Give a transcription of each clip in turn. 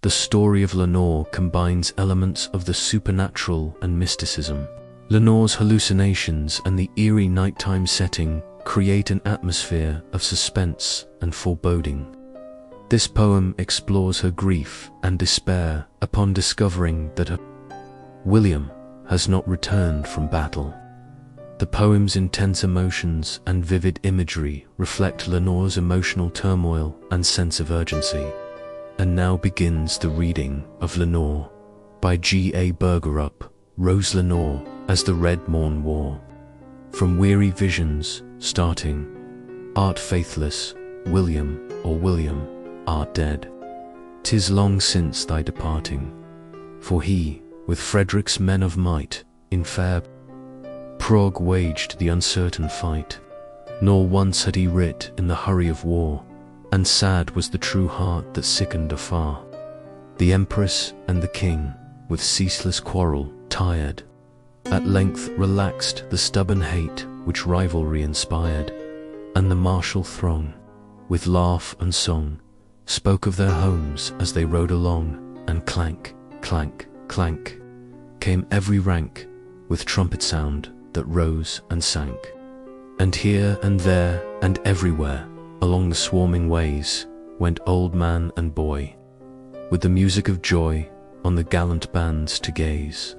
The story of Lenore combines elements of the supernatural and mysticism. Lenore's hallucinations and the eerie nighttime setting create an atmosphere of suspense and foreboding. This poem explores her grief and despair upon discovering that William has not returned from battle. The poem's intense emotions and vivid imagery reflect Lenore's emotional turmoil and sense of urgency. And now begins the reading of Lenore by G.A. Bergerup, Rose Lenore as the Red Morn wore. From weary visions, starting, art faithless, William, or William, art dead. 'Tis long since thy departing, for he, with Frederick's men of might, in fair Prague waged the uncertain fight, nor once had he writ in the hurry of war, and sad was the true heart that sickened afar. The Empress and the King, with ceaseless quarrel, tired, at length relaxed the stubborn hate which rivalry inspired, and the martial throng, with laugh and song, spoke of their homes as they rode along, and clank, clank, clank, came every rank, with trumpet sound that rose and sank. And here and there and everywhere, along the swarming ways, went old man and boy, with the music of joy on the gallant bands to gaze.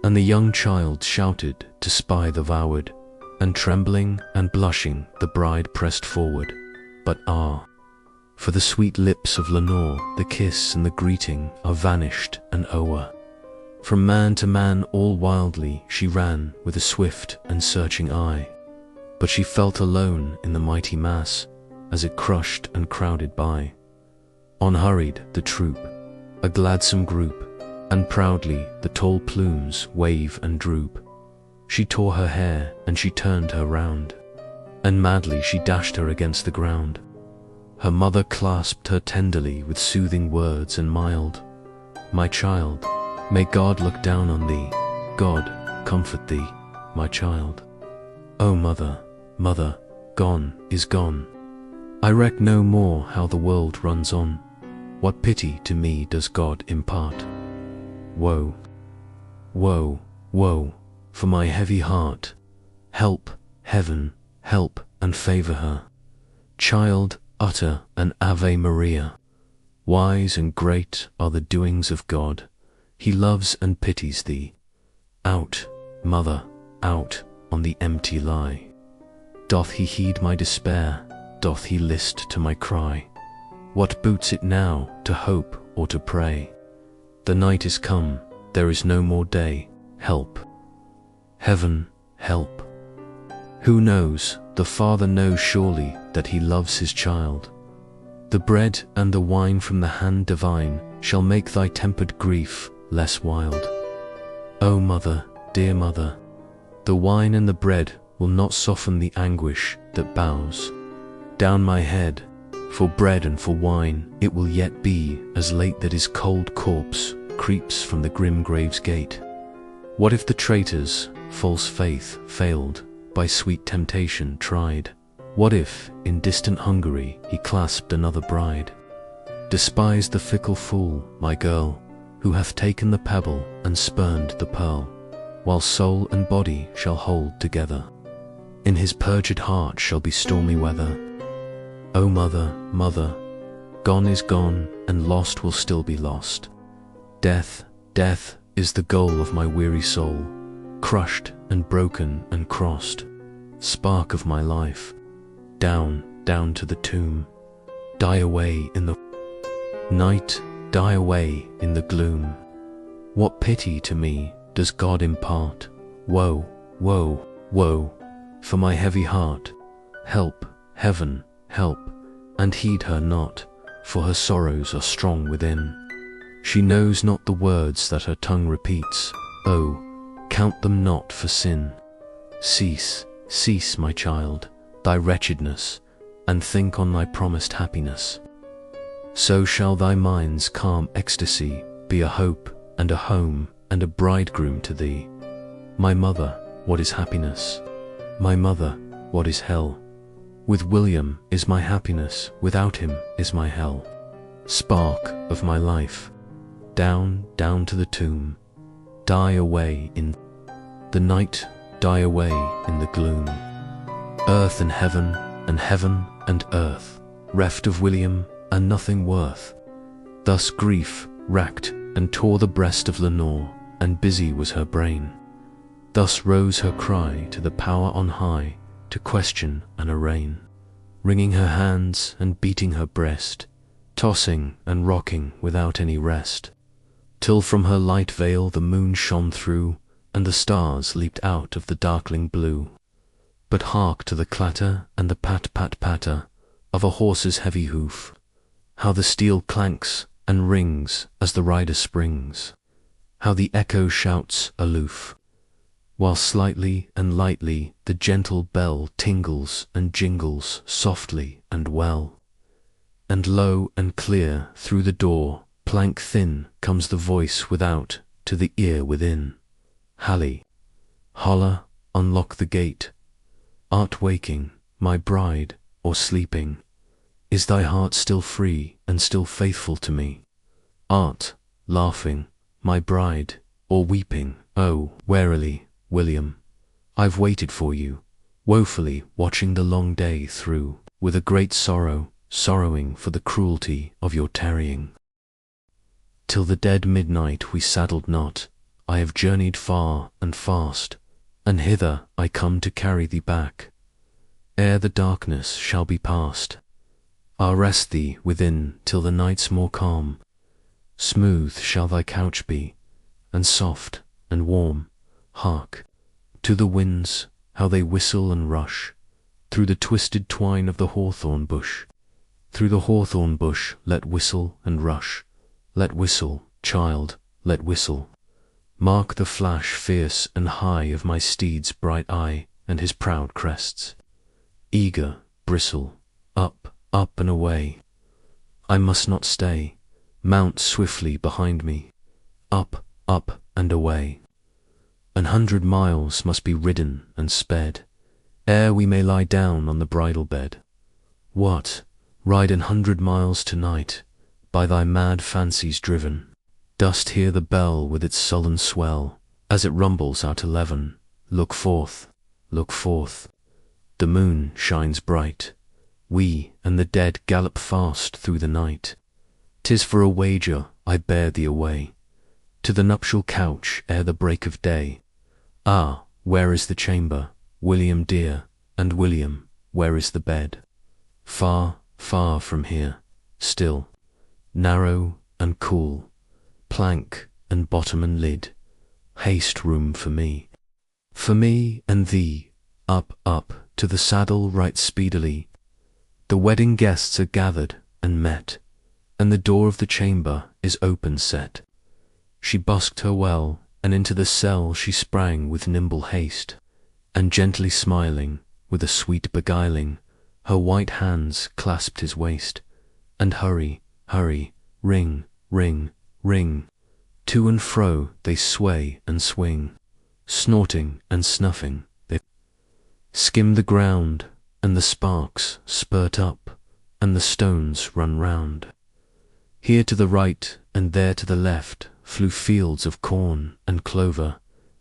And the young child shouted to spy the voward, and trembling and blushing the bride pressed forward. But ah, for the sweet lips of Lenore, the kiss and the greeting are vanished and o'er. From man to man all wildly she ran with a swift and searching eye, but she felt alone in the mighty mass as it crushed and crowded by. On hurried the troop, a gladsome group, and proudly the tall plumes wave and droop. She tore her hair and she turned her round, and madly she dashed her against the ground. Her mother clasped her tenderly with soothing words and mild, "My child, may God look down on thee, God comfort thee, my child. O mother, mother, gone is gone. I reck no more how the world runs on. What pity to me does God impart? Woe, woe, woe, for my heavy heart. Help, heaven, help and favor her. Child, utter an Ave Maria. Wise and great are the doings of God. He loves and pities thee. Out, mother, out on the empty lie. Doth he heed my despair? Doth he list to my cry? What boots it now to hope or to pray? The night is come, there is no more day. Help, heaven, help. Who knows? The Father knows surely that he loves his child. The bread and the wine from the hand divine shall make thy tempered grief less wild. O mother, dear mother, the wine and the bread will not soften the anguish that bows down my head. For bread and for wine it will yet be as late that his cold corpse creeps from the grim grave's gate. What if the traitor's false faith failed, by sweet temptation tried? What if in distant Hungary he clasped another bride? Despise the fickle fool, my girl, who hath taken the pebble and spurned the pearl, while soul and body shall hold together. In his perjured heart shall be stormy weather. O mother, mother, gone is gone, and lost will still be lost. Death, death is the goal of my weary soul, crushed and broken and crossed. Spark of my life, down, down to the tomb. Die away in the night, die away in the gloom. What pity to me does God impart? Woe, woe, woe, for my heavy heart. Help, heaven, help, and heed her not, for her sorrows are strong within. She knows not the words that her tongue repeats. Oh, count them not for sin. Cease, cease, my child, thy wretchedness, and think on thy promised happiness. So shall thy mind's calm ecstasy be a hope and a home and a bridegroom to thee. My mother, what is happiness? My mother, what is hell? With William is my happiness, without him is my hell. spark of my life, down, down to the tomb, die away in the night, die away in the gloom. Earth and heaven and earth, reft of William and nothing worth. Thus grief racked and tore the breast of Lenore, and busy was her brain. Thus rose her cry to the power on high, to question and arraign, wringing her hands and beating her breast, tossing and rocking without any rest, till from her light veil the moon shone through, and the stars leaped out of the darkling blue. But hark to the clatter and the pat-pat-patter of a horse's heavy hoof, how the steel clanks and rings as the rider springs, how the echo shouts aloof, while slightly and lightly the gentle bell tingles and jingles softly and well. And low and clear through the door, plank thin, comes the voice without to the ear within. Hallie, holla, unlock the gate. Art waking, my bride, or sleeping? Is thy heart still free and still faithful to me? Art laughing, my bride, or weeping? Oh, warily, William, I've waited for you, woefully watching the long day through, with a great sorrow, sorrowing for the cruelty of your tarrying. Till the dead midnight we saddled not, I have journeyed far and fast, and hither I come to carry thee back, ere the darkness shall be past. I'll rest thee within till the night's more calm. Smooth shall thy couch be, and soft and warm. Hark to the winds, how they whistle and rush through the twisted twine of the hawthorn bush. Through the hawthorn bush let whistle and rush. Let whistle, child, let whistle. Mark the flash fierce and high of my steed's bright eye and his proud crests. Eager bristle, up, up and away. I must not stay. Mount swiftly behind me. Up, up and away. 100 miles must be ridden and sped, ere we may lie down on the bridal bed. What, ride 100 miles tonight, by thy mad fancies driven? Dost hear the bell with its sullen swell, as it rumbles out 11? Look forth, look forth. The moon shines bright. We and the dead gallop fast through the night. 'Tis for a wager I bear thee away to the nuptial couch ere the break of day. Ah, where is the chamber, William dear, and William, where is the bed? Far, far from here, still, narrow and cool, plank and bottom and lid, haste room for me and thee, up, up, to the saddle right speedily. The wedding guests are gathered and met, and the door of the chamber is open set. She busked her well, and into the cell she sprang with nimble haste, and gently smiling, with a sweet beguiling, her white hands clasped his waist, and hurry, hurry, ring, ring, ring. To and fro they sway and swing, snorting and snuffing, they skim the ground, and the sparks spurt up, and the stones run round. Here to the right, and there to the left, flew fields of corn and clover,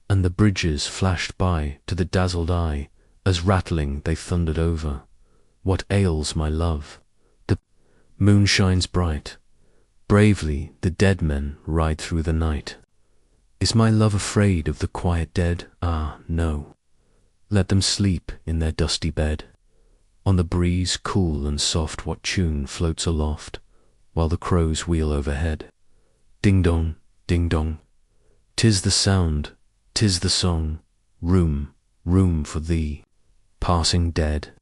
and the bridges flashed by to the dazzled eye, as rattling they thundered over. What ails my love? The moon shines bright. Bravely the dead men ride through the night. Is my love afraid of the quiet dead? Ah, no. Let them sleep in their dusty bed. On the breeze cool and soft what tune floats aloft, while the crows wheel overhead? Ding-dong, ding-dong. 'Tis the sound, 'tis the song. Room, room for thee, passing dead.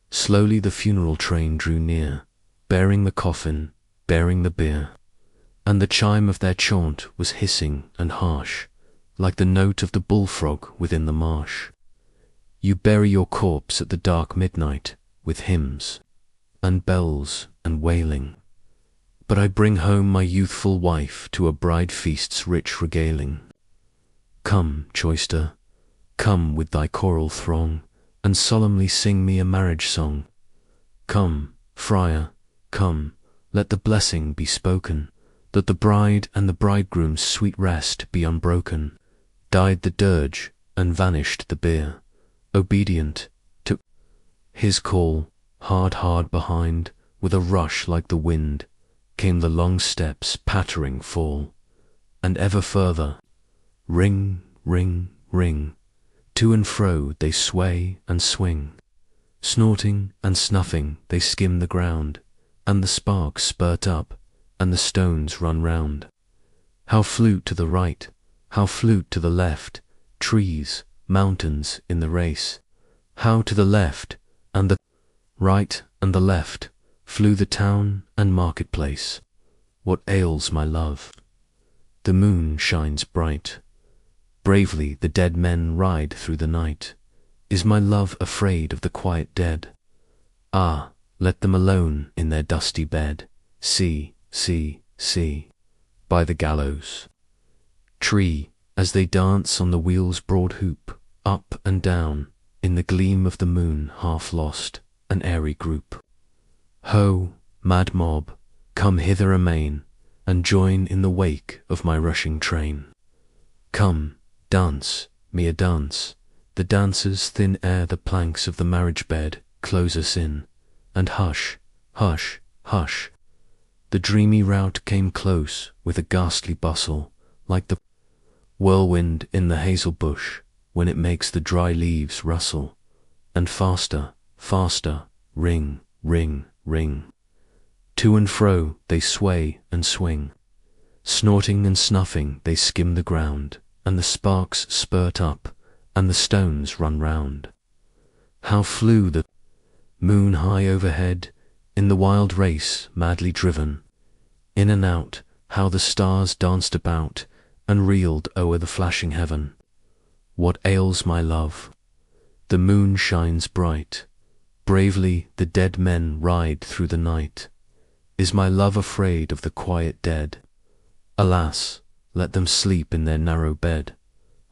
Slowly the funeral train drew near, bearing the coffin, bearing the bier, and the chime of their chaunt was hissing and harsh, like the note of the bullfrog within the marsh. You bury your corpse at the dark midnight, with hymns, and bells, and wailing. But I bring home my youthful wife to a bride feast's rich regaling. Come, choister, come with thy choral throng, and solemnly sing me a marriage song. Come, friar, come, let the blessing be spoken, that the bride and the bridegroom's sweet rest be unbroken. Died the dirge, and vanished the bier, obedient to his call. Hard behind, with a rush like the wind, came the long steps' pattering fall, and ever further, ring, ring, ring, to and fro they sway and swing. Snorting and snuffing they skim the ground, and the sparks spurt up, and the stones run round. How flew to the right, how flew to the left, trees, mountains in the race. How to the left, and the right, and the left, flew the town and marketplace. What ails my love? The moon shines bright. Bravely the dead men ride through the night. Is my love afraid of the quiet dead? Ah, let them alone in their dusty bed. See, see, see, by the gallows tree, as they dance on the wheel's broad hoop, up and down, in the gleam of the moon half lost, an airy group. Ho, mad mob, come hither amain, and join in the wake of my rushing train. Come, dance, me a dance, the dancers thin ere the planks of the marriage bed close us in, and hush, hush, hush. The dreamy rout came close with a ghastly bustle, like the whirlwind in the hazel bush when it makes the dry leaves rustle, and faster, faster, ring, ring, ring. To and fro they sway and swing. Snorting and snuffing they skim the ground, and the sparks spurt up, and the stones run round. How flew the moon high overhead, in the wild race madly driven. In and out, how the stars danced about, and reeled o'er the flashing heaven. What ails my love? The moon shines bright. Bravely the dead men ride through the night. Is my love afraid of the quiet dead? Alas, let them sleep in their narrow bed.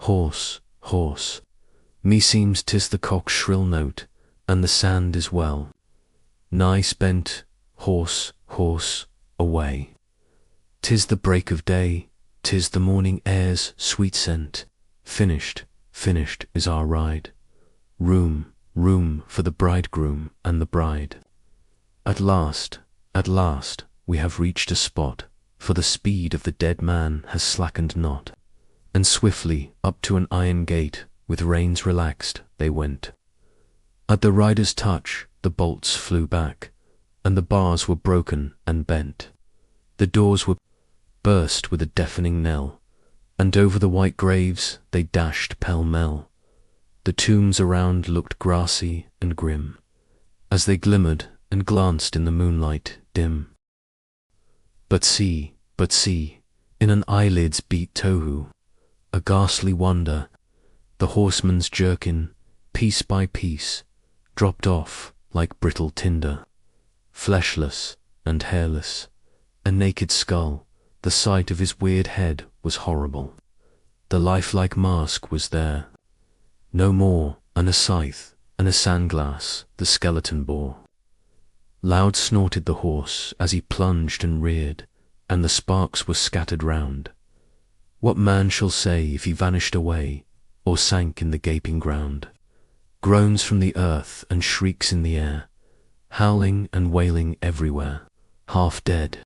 Hoarse, hoarse, meseems 'tis the cock's shrill note, and the sand is well nigh spent. Hoarse, hoarse, away. 'Tis the break of day, 'tis the morning air's sweet scent. Finished, finished is our ride. Room, room for the bridegroom and the bride. At last, we have reached a spot, for the speed of the dead man has slackened not, and swiftly up to an iron gate, with reins relaxed, they went. At the rider's touch, the bolts flew back, and the bars were broken and bent. The doors were burst with a deafening knell, and over the white graves they dashed pell-mell. The tombs around looked grassy and grim, as they glimmered and glanced in the moonlight dim. But see, in an eyelid's beat tohu, a ghastly wonder, the horseman's jerkin, piece by piece, dropped off like brittle tinder. Fleshless and hairless, a naked skull, the sight of his weird head was horrible. The lifelike mask was there no more, and a scythe and a sandglass the skeleton bore. Loud snorted the horse as he plunged and reared, and the sparks were scattered round. What man shall say if he vanished away, or sank in the gaping ground? Groans from the earth and shrieks in the air, howling and wailing everywhere. Half dead,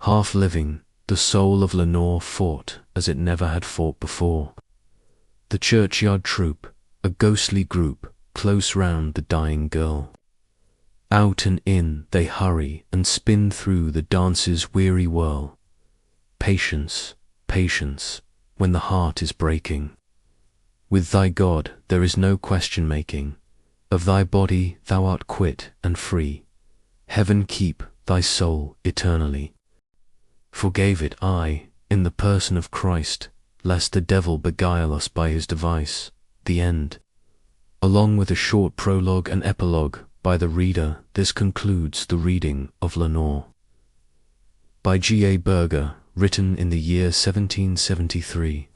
half living, the soul of Lenore fought as it never had fought before. The churchyard troop, a ghostly group, close round the dying girl. Out and in they hurry and spin through the dance's weary whirl. Patience, patience, when the heart is breaking. With thy God there is no question making. Of thy body thou art quit and free. Heaven keep thy soul eternally. Forgave it I, in the person of Christ, lest the devil beguile us by his device. The end. Along with a short prologue and epilogue by the reader, this concludes the reading of Lenore. By G. A. Berger, written in the year 1773.